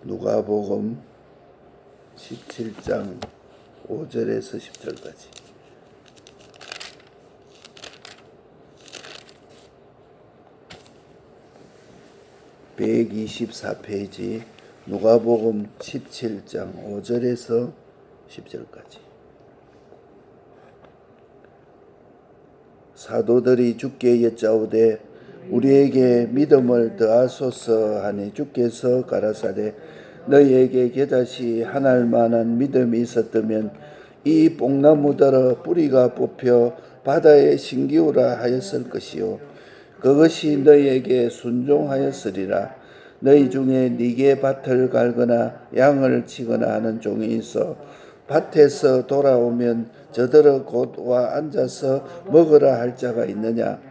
누가복음 17장 5절에서 10절까지. (124페이지) 누가복음 17장 5절에서 10절까지. 사도들이 주께 여짜오되 우리에게 믿음을 더하소서 하니 주께서 가라사대 너희에게 겨자씨 하나일 만한 믿음이 있었다면 이 뽕나무더러 뿌리가 뽑혀 바다에 심기우라 하였을 것이요 그것이 너희에게 순종하였으리라. 너희 중에 네게 밭을 갈거나 양을 치거나 하는 종이 있어 밭에서 돌아오면 저더러 곧 와 앉아서 먹으라 할 자가 있느냐?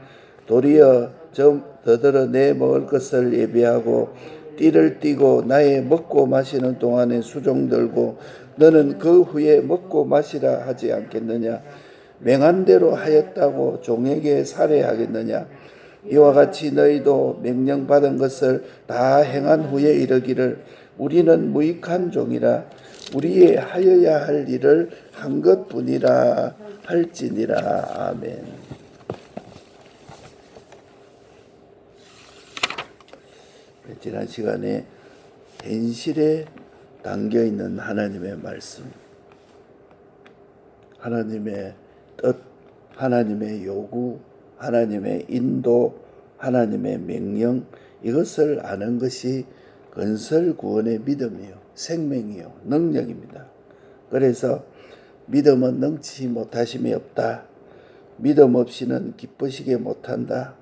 도리어 저더러 내 먹을 것을 예비하고 띠를 띠고 나의 먹고 마시는 동안에 수종 들고 너는 그 후에 먹고 마시라 하지 않겠느냐? 맹한 대로 하였다고 종에게 살해하겠느냐? 이와 같이 너희도 명령받은 것을 다 행한 후에 이르기를 우리는 무익한 종이라 우리의 하여야 할 일을 한 것뿐이라 할지니라. 아멘. 지난 시간에 현실에 담겨있는 하나님의 말씀, 하나님의 뜻, 하나님의 요구, 하나님의 인도, 하나님의 명령, 이것을 아는 것이 건설구원의 믿음이요, 생명이요, 능력입니다. 그래서 믿음은 능치 못하심이 없다. 믿음 없이는 기쁘시게 못한다.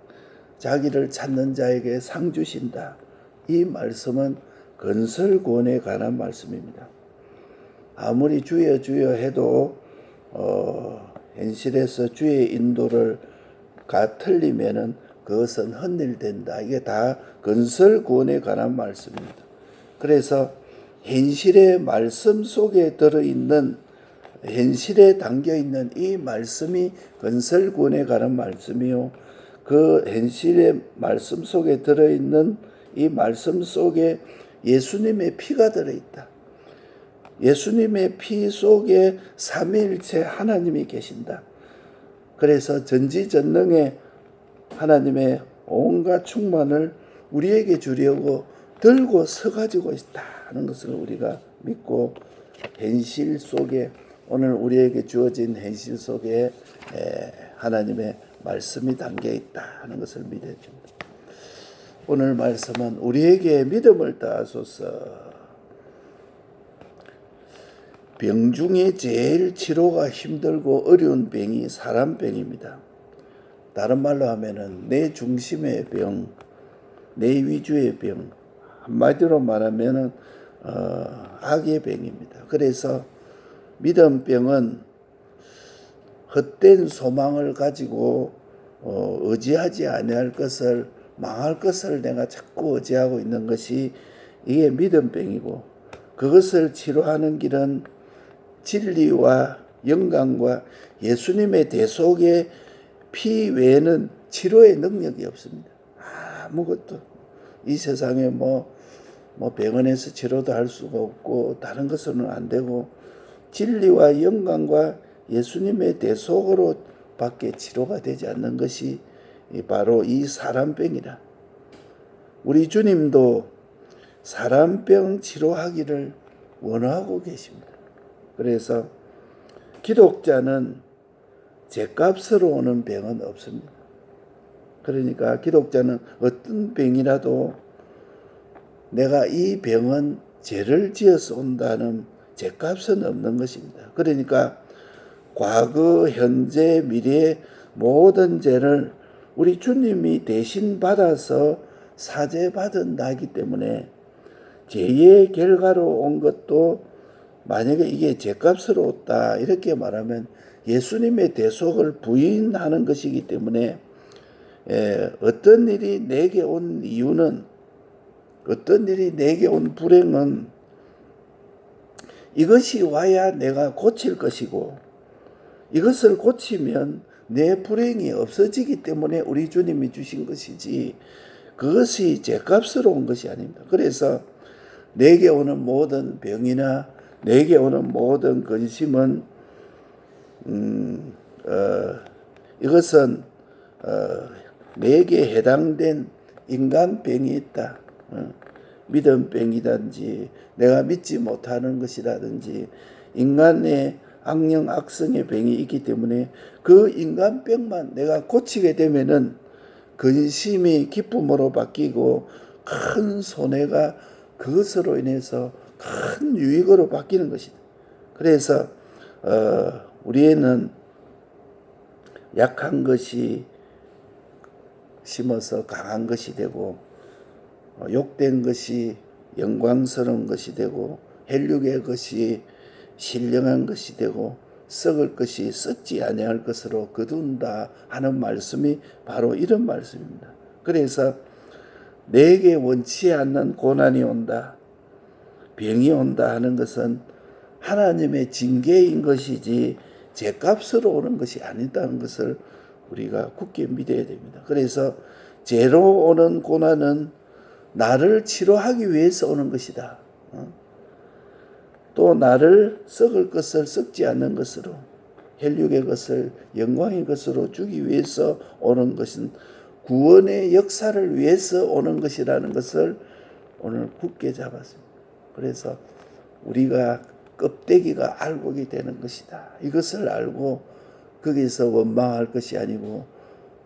자기를 찾는 자에게 상 주신다. 이 말씀은 건설구원에 관한 말씀입니다. 아무리 주여 주여 해도 현실에서 주의 인도를 틀리면은 그것은 헛일된다. 이게 다 건설구원에 관한 말씀입니다. 그래서 현실의 말씀 속에 들어있는, 현실에 담겨있는 이 말씀이 건설구원에 관한 말씀이요, 그 현실의 말씀 속에 들어있는 이 말씀 속에 예수님의 피가 들어있다. 예수님의 피 속에 삼위일체 하나님이 계신다. 그래서 전지전능의 하나님의 온갖 충만을 우리에게 주려고 들고 서가지고 있다 하는 것을 우리가 믿고, 현실 속에, 오늘 우리에게 주어진 현실 속에 하나님의 말씀이 담겨 있다 하는 것을 믿어야 됩니다. 오늘 말씀은 우리에게 믿음을 더하소서. 병 중에 제일 치료가 힘들고 어려운 병이 사람병입니다. 다른 말로 하면은 내 중심의 병, 내 위주의 병, 한마디로 말하면은 악의 병입니다. 그래서 믿음병은 헛된 소망을 가지고 의지하지 아니할 것을, 망할 것을 내가 자꾸 의지하고 있는 것이 이게 믿음병이고, 그것을 치료하는 길은 진리와 영광과 예수님의 대속의 피 외에는 치료의 능력이 없습니다. 아무것도 이 세상에 뭐 병원에서 치료도 할 수가 없고 다른 것은 안 되고, 진리와 영광과 예수님의 대속으로 밖에 치료가 되지 않는 것이 바로 이 사람병이라. 우리 주님도 사람병 치료하기를 원하고 계십니다. 그래서 기독자는 죗값으로 오는 병은 없습니다. 그러니까 기독자는 어떤 병이라도 내가 이 병은 죄를 지어서 온다는 죗값은 없는 것입니다. 그러니까 과거, 현재, 미래의 모든 죄를 우리 주님이 대신 받아서 사죄받은 나이기 때문에 죄의 결과로 온 것도, 만약에 이게 죗값으로 왔다 이렇게 말하면 예수님의 대속을 부인하는 것이기 때문에 어떤 일이 내게 온 이유는, 어떤 일이 내게 온 불행은 이것이 와야 내가 고칠 것이고, 이것을 고치면 내 불행이 없어지기 때문에 우리 주님이 주신 것이지 그것이 죗값으로 온 것이 아닙니다. 그래서 내게 오는 모든 병이나 내게 오는 모든 근심은 이것은 내게 해당된 인간병이 있다. 믿음병이든지 내가 믿지 못하는 것이라든지 인간의 악령 악성의 병이 있기 때문에 그 인간병만 내가 고치게 되면은 근심이 기쁨으로 바뀌고 큰 손해가 그것으로 인해서 큰 유익으로 바뀌는 것이다. 그래서 우리에는 약한 것이 심어서 강한 것이 되고 욕된 것이 영광스러운 것이 되고 혈육의 것이 신령한 것이 되고 썩을 것이 썩지 아니할 것으로 거둔다 하는 말씀이 바로 이런 말씀입니다. 그래서 내게 원치 않는 고난이 온다, 병이 온다 하는 것은 하나님의 징계인 것이지 죄값으로 오는 것이 아니다는 것을 우리가 굳게 믿어야 됩니다. 그래서 죄로 오는 고난은 나를 치료하기 위해서 오는 것이다. 또 나를 썩을 것을 썩지 않는 것으로 혈육의 것을 영광의 것으로 주기 위해서 오는 것은 구원의 역사를 위해서 오는 것이라는 것을 오늘 굳게 잡았습니다. 그래서 우리가 껍데기가 알곡이 되는 것이다. 이것을 알고 거기서 원망할 것이 아니고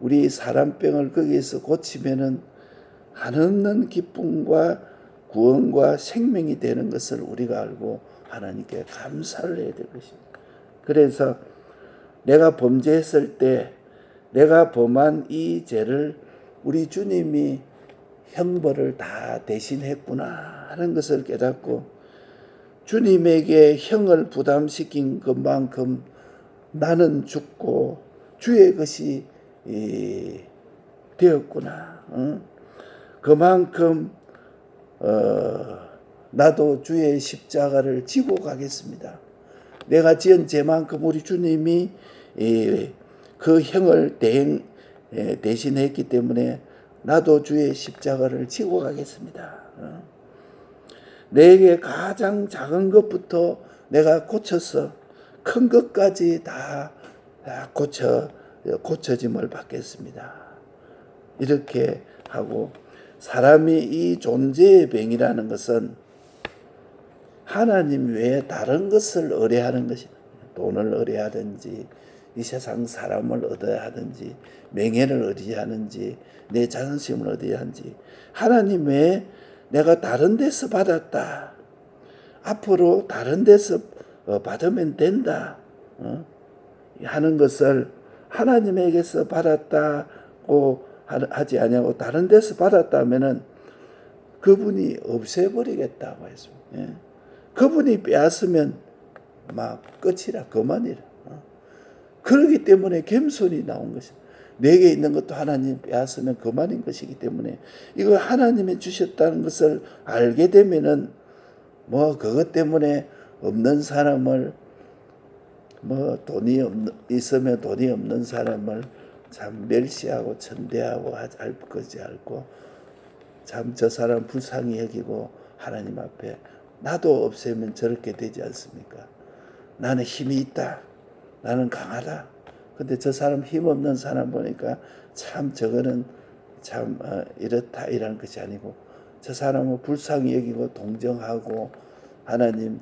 우리 사람병을 거기에서 고치면은 한없는 기쁨과 구원과 생명이 되는 것을 우리가 알고 하나님께 감사를 해야 될 것입니다. 그래서 내가 범죄했을 때 내가 범한 이 죄를 우리 주님이 형벌을 다 대신했구나 하는 것을 깨닫고 주님에게 형을 부담시킨 것만큼 나는 죽고 주의 것이 되었구나. 그만큼 나도 주의 십자가를 지고 가겠습니다. 내가 지은 죄만큼 우리 주님이 그 형을 대신했기 때문에 나도 주의 십자가를 지고 가겠습니다. 내게 가장 작은 것부터 내가 고쳐서 큰 것까지 다 고쳐짐을 받겠습니다. 이렇게 하고 사람이 이 존재의 병이라는 것은 하나님 외에 다른 것을 의뢰하는 것이다. 돈을 의뢰하든지 이 세상 사람을 의뢰하든지 명예를 의뢰하는지 내 자존심을 의뢰하는지 하나님 외에 내가 다른 데서 받았다. 앞으로 다른 데서 받으면 된다. 하는 것을 하나님에게서 받았다고 하지 아니하고 다른 데서 받았다면은 그분이 없애버리겠다고 했습니다. 예. 그분이 빼앗으면 막 끝이라 그만이라. 그러기 때문에 겸손이 나온 것입니다. 내게 있는 것도 하나님 빼앗으면 그만인 것이기 때문에 이거 하나님이 주셨다는 것을 알게 되면은 그것 때문에 없는 사람을 돈이 있으면 돈이 없는 사람을 참 멸시하고 천대하고 할 것이 알고 참 저 사람 불쌍히 여기고 하나님 앞에 나도 없애면 저렇게 되지 않습니까? 나는 힘이 있다. 나는 강하다. 근데 저 사람 힘없는 사람 보니까 참 저거는 참 이렇다 이라는 것이 아니고 저 사람은 불쌍히 여기고 동정하고 하나님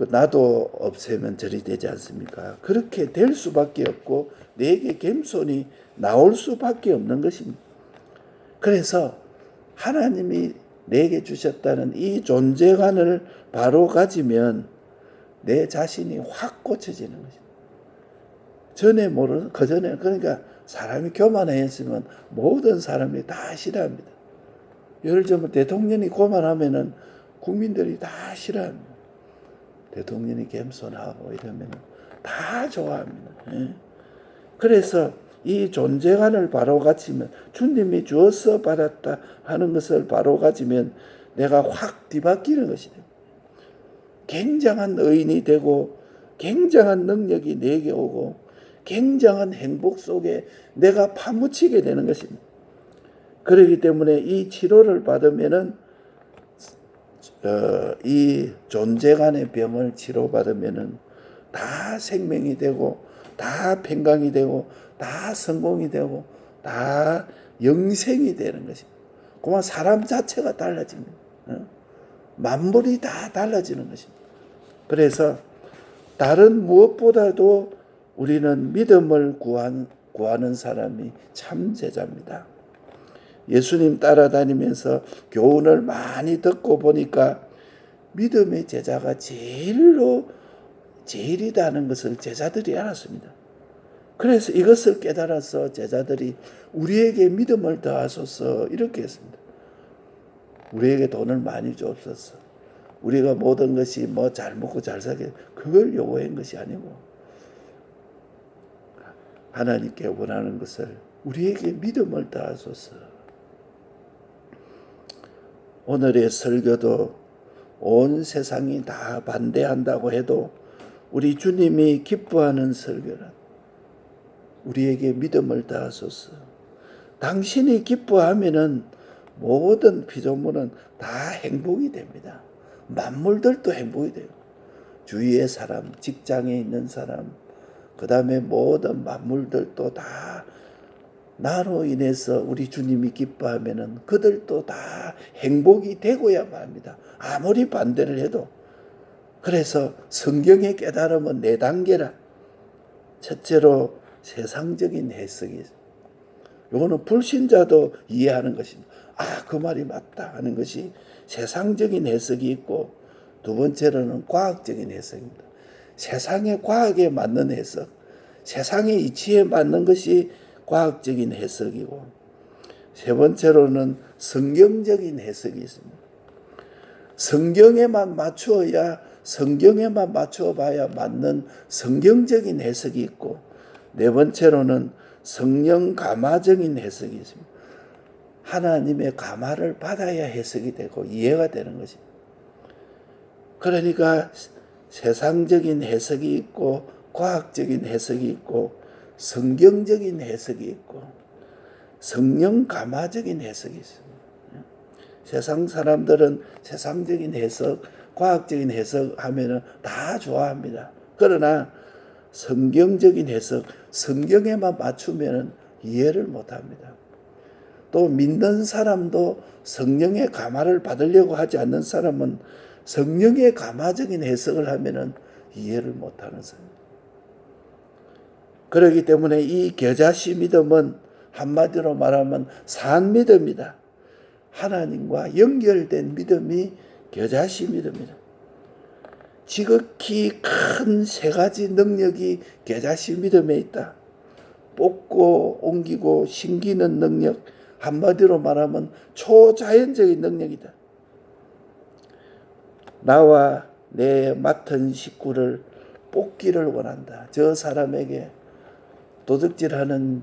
나도 없애면 저리 되지 않습니까? 그렇게 될 수밖에 없고 내게 겸손이 나올 수밖에 없는 것입니다. 그래서 하나님이 내게 주셨다는 이 존재관을 바로 가지면 내 자신이 확 고쳐지는 것입니다. 그전에 그러니까 사람이 교만했으면 모든 사람이 다 싫어합니다. 예를 들면 대통령이 교만하면은 국민들이 다 싫어합니다. 대통령이 겸손하고 이러면 다 좋아합니다. 그래서 이 존재관을 바로 가지면 주님이 주어서 받았다 하는 것을 바로 가지면 내가 확 뒤바뀌는 것이다. 굉장한 의인이 되고 굉장한 능력이 내게 오고 굉장한 행복 속에 내가 파묻히게 되는 것입니다. 그렇기 때문에 이 치료를 받으면은 이 존재 간의 병을 치료받으면은 다 생명이 되고 다 평강이 되고 다 성공이 되고 다 영생이 되는 것입니다. 그만 사람 자체가 달라집니다. 만물이 다 달라지는 것입니다. 그래서 다른 무엇보다도 우리는 믿음을 구하는 사람이 참 제자입니다. 예수님 따라다니면서 교훈을 많이 듣고 보니까 믿음의 제자가 제일이다는 것을 제자들이 알았습니다. 그래서 이것을 깨달아서 제자들이 우리에게 믿음을 더하소서 이렇게 했습니다. 우리에게 돈을 많이 주옵소서. 우리가 모든 것이 뭐 잘 먹고 잘 살게 그걸 요구한 것이 아니고 하나님께 원하는 것을 우리에게 믿음을 더하소서. 오늘의 설교도 온 세상이 다 반대한다고 해도 우리 주님이 기뻐하는 설교는 우리에게 믿음을 더하소서. 당신이 기뻐하면은 모든 피조물은 다 행복이 됩니다. 만물들도 행복이 돼요. 주위의 사람, 직장에 있는 사람, 그 다음에 모든 만물들도 다 나로 인해서 우리 주님이 기뻐하면은 그들도 다 행복이 되고야만 합니다. 아무리 반대를 해도. 그래서 성경의 깨달음은 4단계라. 첫째로 세상적인 해석이 있습니다. 이거는 불신자도 이해하는 것입니다. 그 말이 맞다 하는 것이 세상적인 해석이 있고, 두 번째로는 과학적인 해석입니다. 세상의 과학에 맞는 해석, 세상의 이치에 맞는 것이 과학적인 해석이고, 세 번째로는 성경적인 해석이 있습니다. 성경에만 맞추어 봐야 맞는 성경적인 해석이 있고, 네 번째로는 성령 감화적인 해석이 있습니다. 하나님의 감화를 받아야 해석이 되고 이해가 되는 것입니다. 그러니까 세상적인 해석이 있고 과학적인 해석이 있고 성경적인 해석이 있고 성령 감화적인 해석이 있습니다. 세상 사람들은 세상적인 해석, 과학적인 해석 하면은 다 좋아합니다. 그러나 성경적인 해석, 성경에만 맞추면 이해를 못합니다. 또 믿는 사람도 성령의 감화를 받으려고 하지 않는 사람은 성령의 감화적인 해석을 하면 이해를 못하는 사람. 그렇기 때문에 이 겨자씨 믿음은 한마디로 말하면 산 믿음이다. 하나님과 연결된 믿음이 겨자씨 믿음이다. 지극히 큰 3가지 능력이 겨자씨 믿음에 있다. 뽑고 옮기고 심기는 능력, 한마디로 말하면 초자연적인 능력이다. 나와 내 맡은 식구를 뽑기를 원한다. 저 사람에게 도둑질하는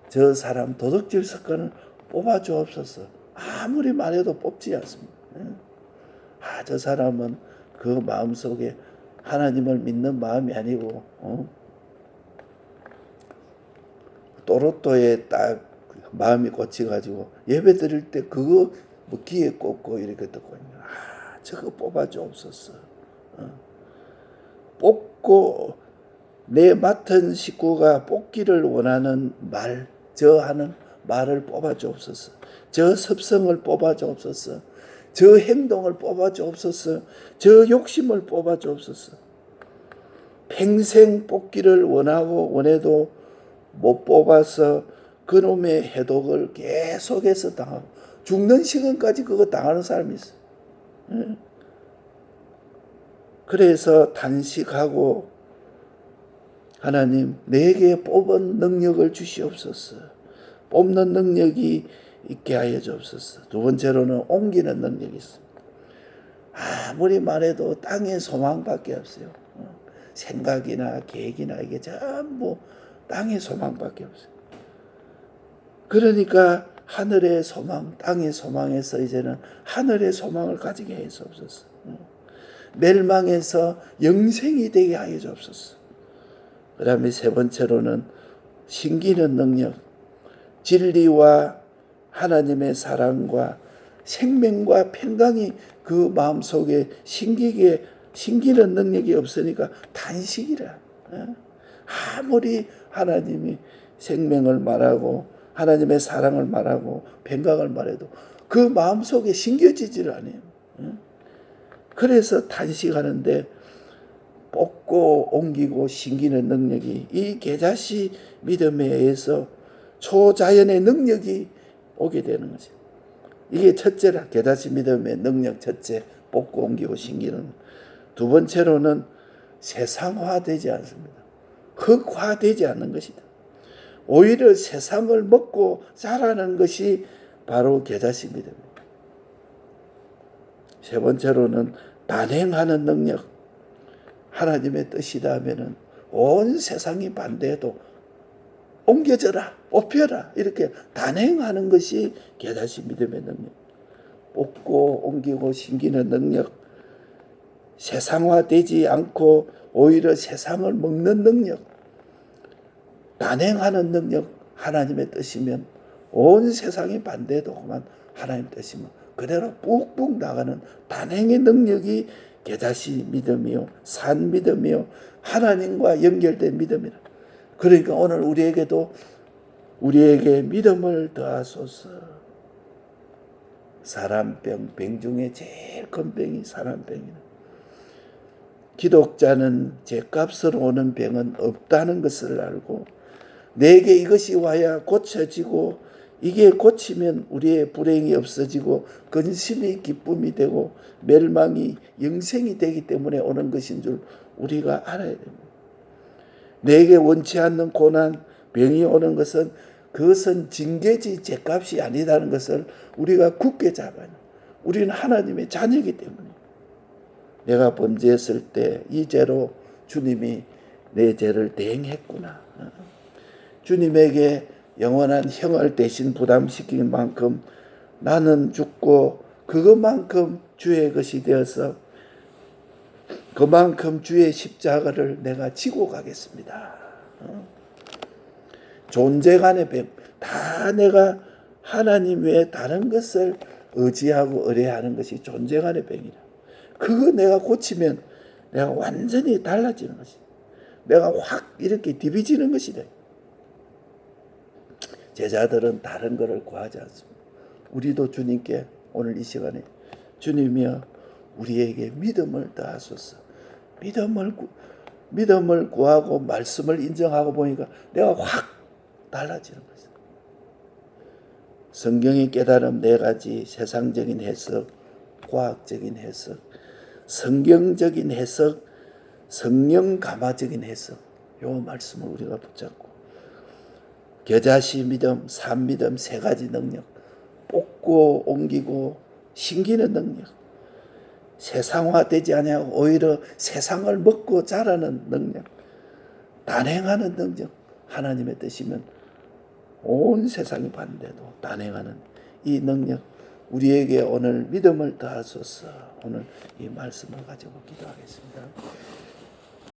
저 사람 도둑질 사건을 뽑아주옵소서. 아무리 말해도 뽑지 않습니다. 저 사람은 그 마음속에 하나님을 믿는 마음이 아니고 또로또에 딱 마음이 꽂혀가지고 예배 드릴 때 그거 뭐 귀에 꽂고 이렇게 듣거든요. 저거 뽑아주옵소서. 뽑고 내 맡은 식구가 뽑기를 원하는 말, 저 하는 말을 뽑아주옵소서. 저 습성을 뽑아주옵소서. 저 행동을 뽑아주옵소서. 저 욕심을 뽑아주옵소서. 평생 뽑기를 원해도 못 뽑아서 그놈의 해독을 계속해서 당하고 죽는 시간까지 그거 당하는 사람이 있어요. 그래서 단식하고 하나님 내게 뽑은 능력을 주시옵소서. 뽑는 능력이 있게 하여 주옵소서. 두 번째로는 옮기는 능력이 있습니다. 아무리 말해도 땅의 소망밖에 없어요. 생각이나 계획이나 이게 전부 땅의 소망밖에 없어요. 그러니까 하늘의 소망, 땅의 소망에서 이제는 하늘의 소망을 가지게 해 주옵소서. 멸망에서 영생이 되게 하여 주옵소서. 그 다음에 세 번째로는 심기는 능력, 진리와 하나님의 사랑과 생명과 평강이 그 마음속에 심기는 능력이 없으니까 단식이라. 아무리 하나님이 생명을 말하고 하나님의 사랑을 말하고 평강을 말해도 그 마음속에 심겨지질 않아요. 그래서 단식하는데 뽑고 옮기고 심기는 능력이 이 겨자씨 믿음에 의해서 초자연의 능력이 오게 되는 거죠. 이게 첫째라. 겨자씨 믿음의 능력 첫째, 뽑고 옮기고 심기는. 두 번째로는 세상화되지 않습니다. 흑화되지 않는 것이다. 오히려 세상을 먹고 자라는 것이 바로 겨자씨 믿음입니다. 세 번째로는 단행하는 능력. 하나님의 뜻이다 하면은 온 세상이 반대해도 옮겨져라, 엎혀라 이렇게 단행하는 것이 겨자씨 믿음의 능력. 뽑고 옮기고 심기는 능력. 세상화되지 않고 오히려 세상을 먹는 능력. 단행하는 능력. 하나님의 뜻이면 온 세상이 반대해도 그만 하나님 뜻이면 그대로 뿍뿍 나가는 단행의 능력이 겨자씨 믿음이요, 산 믿음이요, 하나님과 연결된 믿음이라. 그러니까 오늘 우리에게 믿음을 더하소서. 사람병, 병 중에 제일 큰 병이 사람병이라. 기독자는 죄값으로 오는 병은 없다는 것을 알고 내게 이것이 와야 고쳐지고 이게 고치면 우리의 불행이 없어지고 근심이 기쁨이 되고 멸망이 영생이 되기 때문에 오는 것인 줄 우리가 알아야 됩니다. 내게 원치 않는 고난, 병이 오는 것은 그것은 징계지 죄값이 아니라는 것을 우리가 굳게 잡아야 합니다. 우리는 하나님의 자녀이기 때문에 내가 범죄했을 때 이 죄로 주님이 내 죄를 대행했구나. 주님에게 영원한 형을 대신 부담시킨 만큼 나는 죽고 그것만큼 주의 것이 되어서 그만큼 주의 십자가를 내가 지고 가겠습니다. 존재간의 병, 다 내가 하나님 외에 다른 것을 의지하고 의뢰하는 것이 존재간의 병이라. 그거 내가 고치면 내가 완전히 달라지는 것이다. 내가 확 이렇게 디비지는 것이다. 제자들은 다른 것을 구하지 않습니다. 우리도 주님께 오늘 이 시간에 주님이여 우리에게 믿음을 더하소서. 믿음을 구하고 말씀을 인정하고 보니까 내가 확 달라지는 것이다. 성경의 깨달음 네 가지, 세상적인 해석, 과학적인 해석, 성경적인 해석, 성령 감화적인 해석, 요 말씀을 우리가 붙잡고 겨자씨 믿음, 산 믿음 세 가지 능력, 뽑고 옮기고 심기는 능력, 세상화되지 아니하고 오히려 세상을 먹고 자라는 능력, 단행하는 능력. 하나님의 뜻이면 온 세상이 반대도 단행하는 이 능력 우리에게 오늘 믿음을 더하소서. 오늘 이 말씀을 가지고 기도하겠습니다.